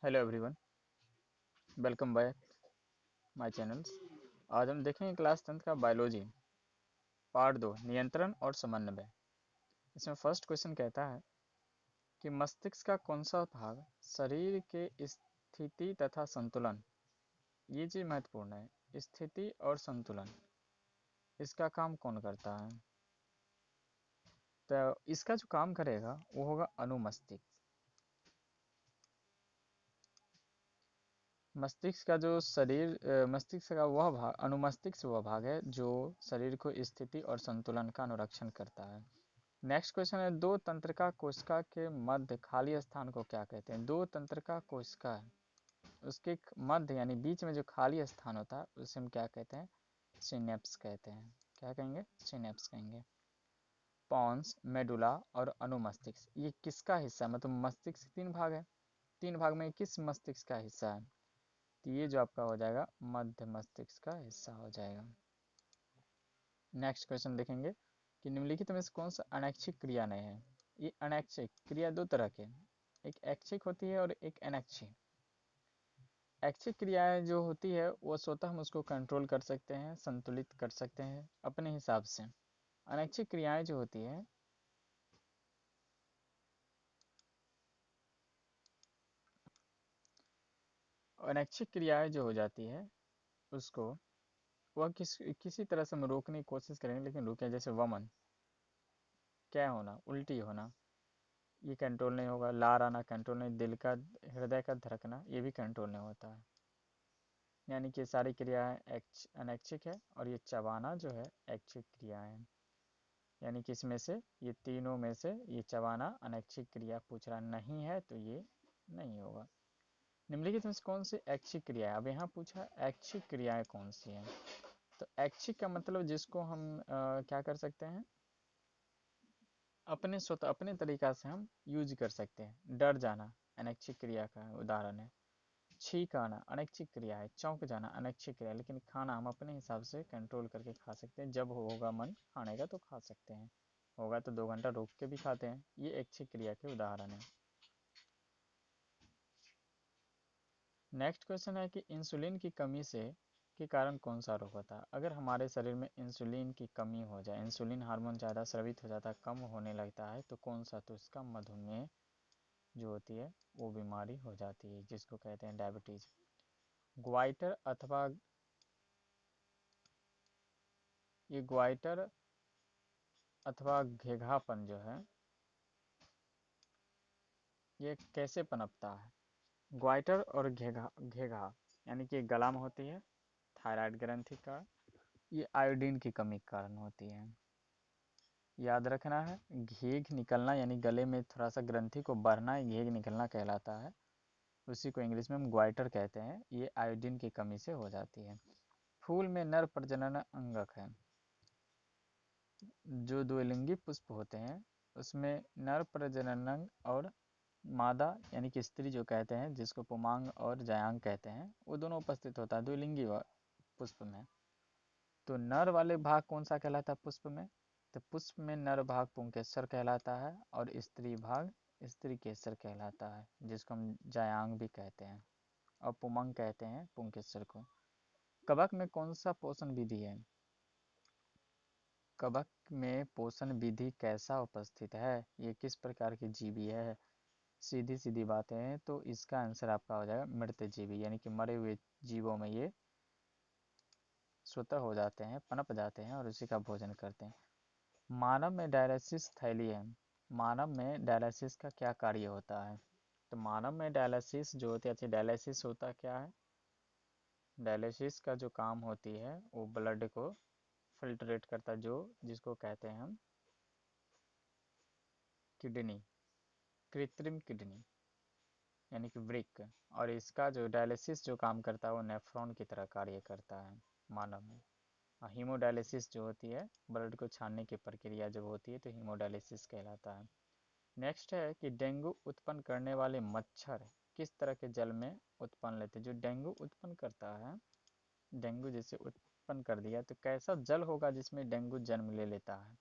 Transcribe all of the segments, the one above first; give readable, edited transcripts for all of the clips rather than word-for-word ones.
Hello everyone, welcome back my channels. आज हम देखेंगे क्लास 10th का बायोलॉजी पार्ट 2 नियंत्रण और समन्वय। इसमें फर्स्ट क्वेश्चन कहता है कि मस्तिष्क का कौन सा भाग शरीर के स्थिति तथा संतुलन, ये चीज महत्वपूर्ण है, स्थिति और संतुलन, इसका काम कौन करता है। तो इसका जो काम करेगा वो होगा अनुमस्तिष्क। मस्तिष्क का जो मस्तिष्क का वह भाग, अनुमस्तिष्क वह भाग है जो शरीर को स्थिति और संतुलन का अनुरक्षण करता है। नेक्स्ट क्वेश्चन है, दो तंत्रिका कोशिका के मध्य खाली स्थान को क्या कहते हैं। दो तंत्रिका कोशिका उसके मध्य यानी बीच में जो खाली स्थान होता है उसे हम क्या कहते हैं, सिनेप्स कहते हैं। क्या कहेंगे, सिनेप्स कहेंगे। पॉन्स, मेडुला और अनुमस्तिष्क ये किसका हिस्सा है, मतलब मस्तिष्क तीन भाग है, तीन भाग में किस मस्तिष्क का हिस्सा है। तो ये जो आपका हो जाएगा मध्य मस्तिष्क का हिस्सा हो जाएगा। नेक्स्ट क्वेश्चन देखेंगे कि निम्नलिखित में से कौन सा अनैच्छिक क्रिया नहीं है। ये अनैच्छिक क्रिया दो तरह के, एक ऐच्छिक होती है और एक अनैच्छिक। ऐच्छिक क्रियाएं जो होती है वो स्वतः हम उसको कंट्रोल कर सकते हैं, संतुलित कर सकते हैं अपने हिसाब से। अनैच्छिक क्रियाएं जो होती है अनैच्छिक क्रियाएं जो हो जाती है उसको वह किसी तरह से हम रोकने की कोशिश करेंगे लेकिन रुके, जैसे वमन, क्या होना, उल्टी होना, ये कंट्रोल नहीं होगा। लार आना कंट्रोल नहीं, दिल का हृदय का धड़कना ये भी कंट्रोल नहीं होता है। यानी कि सारी क्रियाएं अनैच्छिक है और ये चबाना जो है ऐच्छिक क्रियाएं हैं। यानी कि इसमें से ये तीनों में से ये चबाना अनैच्छिक क्रिया पूछ रहा नहीं है तो ये नहीं होगा। निम्नलिखित में से कौन सी ऐच्छिक क्रिया है। अब यहाँ पूछा ऐच्छिक क्रियाएं कौन सी हैं। तो ऐच्छिक का मतलब जिसको हम क्या कर सकते हैं, अपने स्वतः अपने तरीका से हम यूज कर सकते हैं। डर जाना अनैच्छिक क्रिया का उदाहरण है। छींक आना अनैच्छिक क्रिया है। चौंक जाना अनैच्छिक क्रिया है, लेकिन खाना हम अपने हिसाब से कंट्रोल करके खा सकते हैं। जब होगा मन खाने का तो खा सकते हैं, होगा तो 2 घंटा रोक के भी खाते हैं। ये ऐच्छिक क्रिया के उदाहरण है। नेक्स्ट क्वेश्चन है कि इंसुलिन की कमी से के कारण कौन सा रोग होता है। अगर हमारे शरीर में इंसुलिन की कमी हो जाए, इंसुलिन हार्मोन ज़्यादा स्रावित हो जाता है, कम होने लगता है, तो कौन सा, तो इसका मधुमेह जो होती है वो बीमारी हो जाती है, जिसको कहते हैं डायबिटीज। ग्वाइटर अथवा ये ग्वाइटर अथवा घेघापन जो है ये कैसे पनपता है। ग्वाइटर और घेघा घेघा यानी कि गला में होती है, थायराइड ग्रंथि का, ये आयोडीन की कमी के कारण होती है। याद रखना है, घेघ निकलना यानी गले में थोड़ा सा ग्रंथि को बढ़ना घेघ निकलना कहलाता है। उसी को इंग्लिश में हम ग्वाइटर कहते हैं। ये आयोडीन की कमी से हो जाती है। फूल में नर प्रजनन अंगक है। जो द्विलिंगी पुष्प होते हैं उसमें नर प्रजनन अंग और मादा यानी कि स्त्री जो कहते हैं, जिसको पुमांग और जयांग कहते हैं, वो दोनों उपस्थित होता है द्विलिंगी पुष्प में। तो नर वाले भाग कौन सा कहलाता है पुष्प में, तो पुष्प में नर भाग पुंकेसर कहलाता है और स्त्री भाग स्त्री केसर कहलाता है, जिसको हम जयांग भी कहते हैं और पुमंग कहते हैं पुंकेसर को। कवक में कौन सा पोषण विधि है। कवक में पोषण विधि कैसा उपस्थित है, ये किस प्रकार की जीवी है। सीधी सीधी बातें हैं तो इसका आंसर आपका हो जाएगा मृत जीवी, यानी कि मरे हुए जीवों में ये स्वतः हो जाते हैं, पनप जाते हैं और उसी का भोजन करते हैं। मानव में डायलिसिस थैली है। मानव में डायलिसिस का क्या कार्य होता है। तो मानव में डायलिसिस जो होती है, अच्छा डायलिसिस होता क्या है। डायलिसिस का जो काम होती है वो ब्लड को फिल्ट्रेट करता है, जो जिसको कहते हैं हम किडनी, कृत्रिम किडनी यानी कि वृक्क। और इसका जो डायलिसिस जो काम करता है वो नेफ्रॉन की तरह कार्य करता है मानव में। हीमोडायलिसिस जो होती है, ब्लड को छानने की प्रक्रिया जब होती है तो हीमोडायलिसिस कहलाता है। नेक्स्ट है कि डेंगू उत्पन्न करने वाले मच्छर किस तरह के जल में उत्पन्न लेते हैं। जो डेंगू उत्पन्न करता है, डेंगू जैसे उत्पन्न कर दिया तो कैसा जल होगा जिसमें डेंगू जन्म ले लेता है।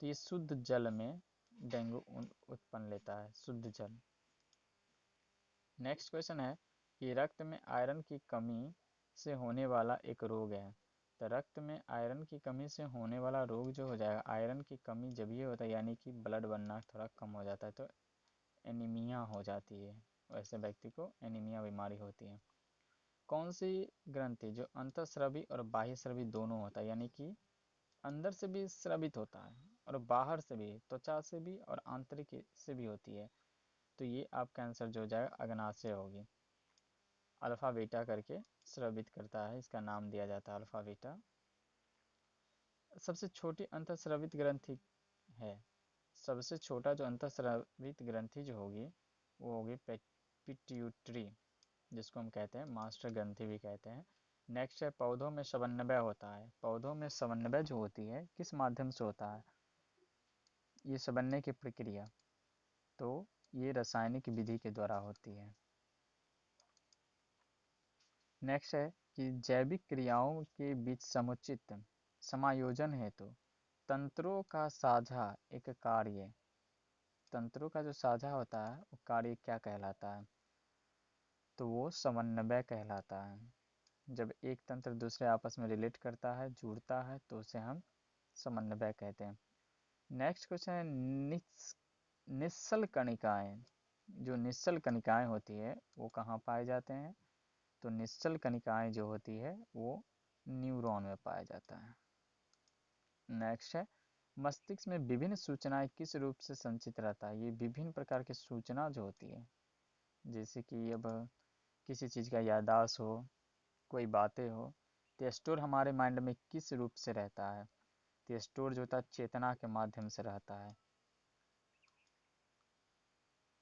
तो ये शुद्ध जल में डेंगू उत्पन्न लेता है, शुद्ध जल। नेक्स्ट क्वेश्चन है कि रक्त में आयरन की कमी से होने वाला एक रोग है। तो रक्त में आयरन की कमी से होने वाला रोग जो हो जाएगा, आयरन की कमी जब ये होता है यानी कि ब्लड बनना थोड़ा कम हो जाता है तो एनीमिया हो जाती है, वैसे व्यक्ति को एनीमिया बीमारी होती है। कौन सी ग्रंथि जो अंतःस्रावी और बाह्य स्रावी दोनों होता है, यानी कि अंदर से भी स्रावित होता है और बाहर से भी, त्वचा से भी और आंतरिक से भी होती है, तो ये आपका आंसर जो हो जाएगा अग्नाशय होगी। अल्फा बीटा करके स्रावित करता है, इसका नाम दिया जाता है अल्फा बीटा। सबसे छोटी अंतःस्रावित ग्रंथि है, सबसे छोटा जो अंतःस्रावित ग्रंथि जो होगी वो होगी पिट्यूटरी, जिसको हम कहते हैं मास्टर ग्रंथि भी कहते हैं। नेक्स्ट है पौधों में समन्वय होता है। पौधों में समन्वय जो होती है किस माध्यम से होता है, ये समन्वय की प्रक्रिया, तो ये रासायनिक विधि के द्वारा होती है। नेक्स्ट है कि जैविक क्रियाओं के बीच समुचित समायोजन हेतु तंत्रों का साझा एक कार्य, तंत्रों का जो साझा होता है वो कार्य क्या कहलाता है, तो वो समन्वय कहलाता है। जब एक तंत्र दूसरे आपस में रिलेट करता है, जुड़ता है, तो उसे हम समन्वय कहते हैं। नेक्स्ट क्वेश्चन है निश्चल कणिकाएं। जो निश्चल कणिकाएं होती है वो कहाँ पाए जाते हैं, तो निश्चल कणिकाएं जो होती है वो न्यूरॉन में पाया जाता है। नेक्स्ट है मस्तिष्क में विभिन्न सूचनाएं किस रूप से संचित रहता है। ये विभिन्न प्रकार की सूचना जो होती है, जैसे कि अब किसी चीज़ का याददाश्त हो, कोई बातें हो, तो स्टोर हमारे माइंड में किस रूप से रहता है, तो स्टोर जो होता है चेतना के माध्यम से रहता है।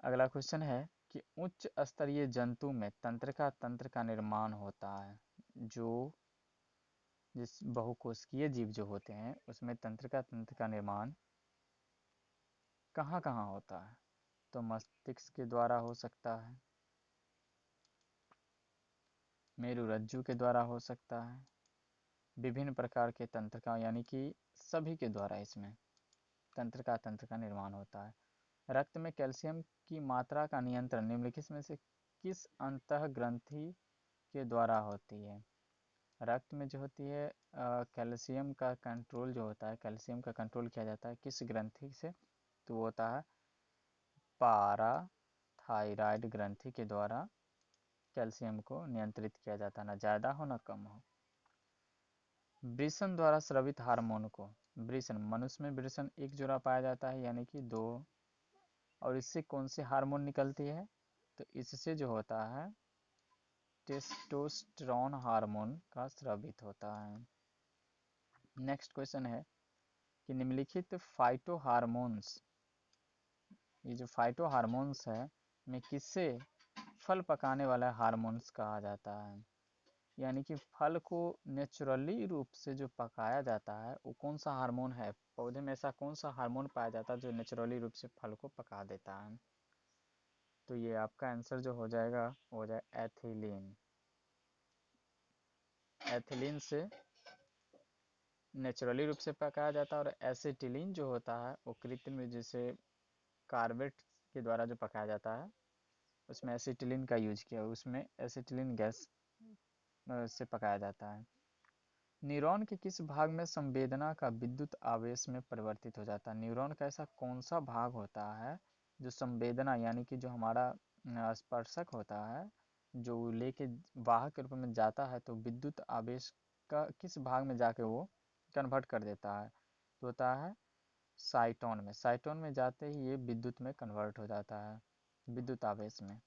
अगला क्वेश्चन है कि उच्च स्तरीय जंतु में तंत्र का निर्माण होता है। जो जिस बहुकोशिकीय जीव जो होते हैं उसमें तंत्र का निर्माण कहाँ कहाँ होता है, तो मस्तिष्क के द्वारा हो सकता है, मेरुरज्जु के द्वारा हो सकता है, विभिन्न प्रकार के तंत्र का यानी कि सभी के द्वारा इसमें तंत्र का निर्माण होता है। रक्त में कैल्शियम की मात्रा का नियंत्रण निम्नलिखित में से किस अंतः ग्रंथि के द्वारा होती है। रक्त में जो होती है कैल्शियम का कंट्रोल जो होता है, कैल्शियम का कंट्रोल किया जाता है किस ग्रंथि से, तो वो होता है पाराथायराइड ग्रंथि के द्वारा कैल्शियम को नियंत्रित किया जाता है, ना ज़्यादा हो ना कम हो। वृषण द्वारा स्रावित हार्मोन को, वृषण मनुष्य में वृषण एक जोड़ा पाया जाता है यानी कि दो, और इससे कौन सी हार्मोन निकलती है, तो इससे जो होता है टेस्टोस्टेरोन हार्मोन का स्रावित होता है। नेक्स्ट क्वेश्चन है कि निम्नलिखित फाइटो हार्मोन्स, ये जो फाइटो हार्मोन्स है में किससे फल पकाने वाला हार्मोन्स कहा जाता है, यानी कि फल को नेचुरली रूप से जो पकाया जाता है वो कौन सा हार्मोन है, पौधे में ऐसा कौन सा हार्मोन पाया जाता है जो नेचुरली रूप से फल को पका देता है, तो ये आपका आंसर जो हो जाएगा हो जाए एथिलीन। एथिलीन से नेचुरली रूप से पकाया जाता है, और एसिटिलीन जो होता है वो कृत्रिम जैसे कार्बेट के द्वारा जो पकाया जाता है उसमें एसिटिलीन का यूज किया, उसमें एसिटिलीन गैस से पकाया जाता है। न्यूरॉन के किस भाग में संवेदना का विद्युत आवेश में परिवर्तित हो जाता है। न्यूरॉन का ऐसा कौन सा भाग होता है जो संवेदना यानी कि जो हमारा स्पर्शक होता है जो लेके वाहक के रूप में जाता है, तो विद्युत आवेश का किस भाग में जाके वो कन्वर्ट कर देता है, तो होता है साइटोन में। साइटोन में जाते ही ये विद्युत में कन्वर्ट हो जाता है, विद्युत आवेश में।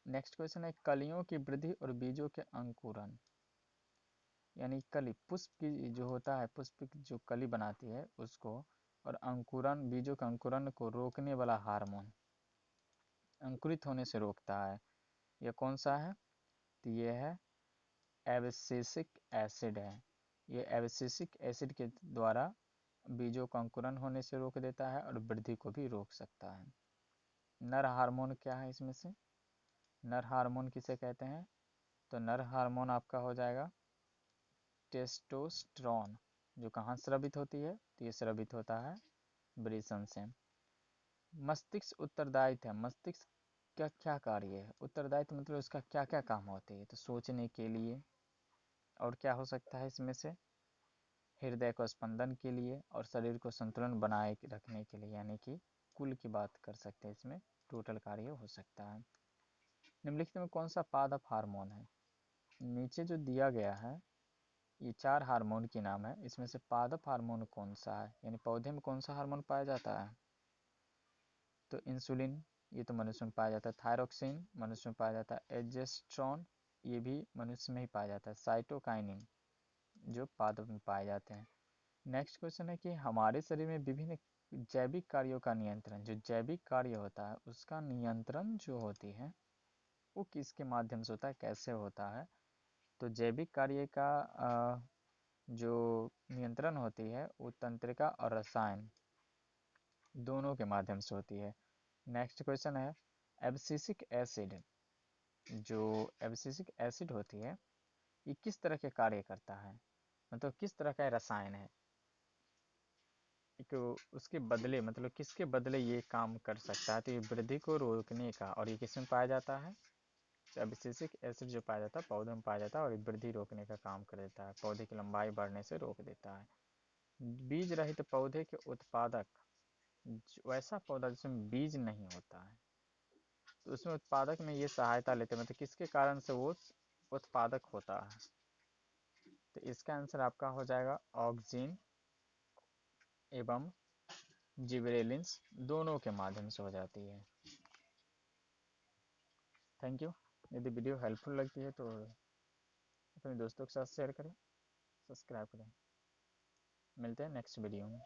नेक्स्ट क्वेश्चन है कलियों की वृद्धि और बीजों के अंकुरन, यानी कली पुष्प की जो होता है, पुष्प की जो कली बनाती है उसको, और अंकुरन बीजों के अंकुरन को रोकने वाला हार्मोन अंकुरित होने से रोकता है, यह कौन सा है, तो ये है एब्सिसिक एसिड है। ये एब्सिसिक एसिड के द्वारा बीजों का अंकुरन होने से रोक देता है और वृद्धि को भी रोक सकता है। नर हार्मोन क्या है इसमें से, नर हार्मोन किसे कहते हैं, तो नर हार्मोन आपका हो जाएगा टेस्टोस्टेरोन, जो कहाँ स्रावित होती है, तो ये स्रावित होता है वृषण से। मस्तिष्क उत्तरदायित्व है, मस्तिष्क का क्या कार्य है, उत्तरदायित्व मतलब उसका क्या क्या काम होते हैं, तो सोचने के लिए, और क्या हो सकता है इसमें से, हृदय को स्पंदन के लिए, और शरीर को संतुलन बनाए रखने के लिए, यानी कि कुल की बात कर सकते हैं, इसमें टोटल कार्य हो सकता है। निम्नलिखित में कौन सा पादप हार्मोन है, नीचे जो दिया गया है ये 4 हार्मोन के नाम है, इसमें से पादप हार्मोन कौन सा है, यानी पौधे में कौन सा हार्मोन पाया जाता है, तो इंसुलिन, ये तो मनुष्य में पाया जाता है, थायरोक्सिन मनुष्य में पाया जाता है, एजेस्ट्रॉन ये भी मनुष्य में ही पाया जाता है, साइटोकाइनिन जो पादप में पाए जाते हैं। नेक्स्ट क्वेश्चन है कि हमारे शरीर में विभिन्न जैविक कार्यों का नियंत्रण, जो जैविक कार्य होता है उसका नियंत्रण जो होती है वो किसके माध्यम से होता है, कैसे होता है, तो जैविक कार्य का जो नियंत्रण होती है वो तंत्रिका और रसायन दोनों के माध्यम से होती है। नेक्स्ट क्वेश्चन है एब्सिसिक एसिड, जो एब्सिसिक एसिड होती है ये किस तरह के कार्य करता है, मतलब किस तरह का रसायन है, एक उसके बदले मतलब किसके बदले ये काम कर सकता है, तो ये वृद्धि को रोकने का, और ये किसमें पाया जाता है, तो एब्सिसिक एसिड जो पाया जाता है पौधे में पाया जाता है, और ये वृद्धि रोकने का काम कर देता है, पौधे की लंबाई बढ़ने से रोक देता है। बीज रहित पौधे के उत्पादक, वैसा पौधा जिसमें बीज नहीं होता है तो उसमें उत्पादक में ये सहायता लेते हैं, मतलब किसके कारण से वो उत्पादक होता है, तो इसका आंसर आपका हो जाएगा ऑक्सिन एवं जिबरेलिन्स दोनों के माध्यम से हो जाती है। Thank you. यदि वीडियो हेल्पफुल लगती है तो अपने दोस्तों के साथ शेयर करें, सब्सक्राइब करें। मिलते हैं नेक्स्ट वीडियो में।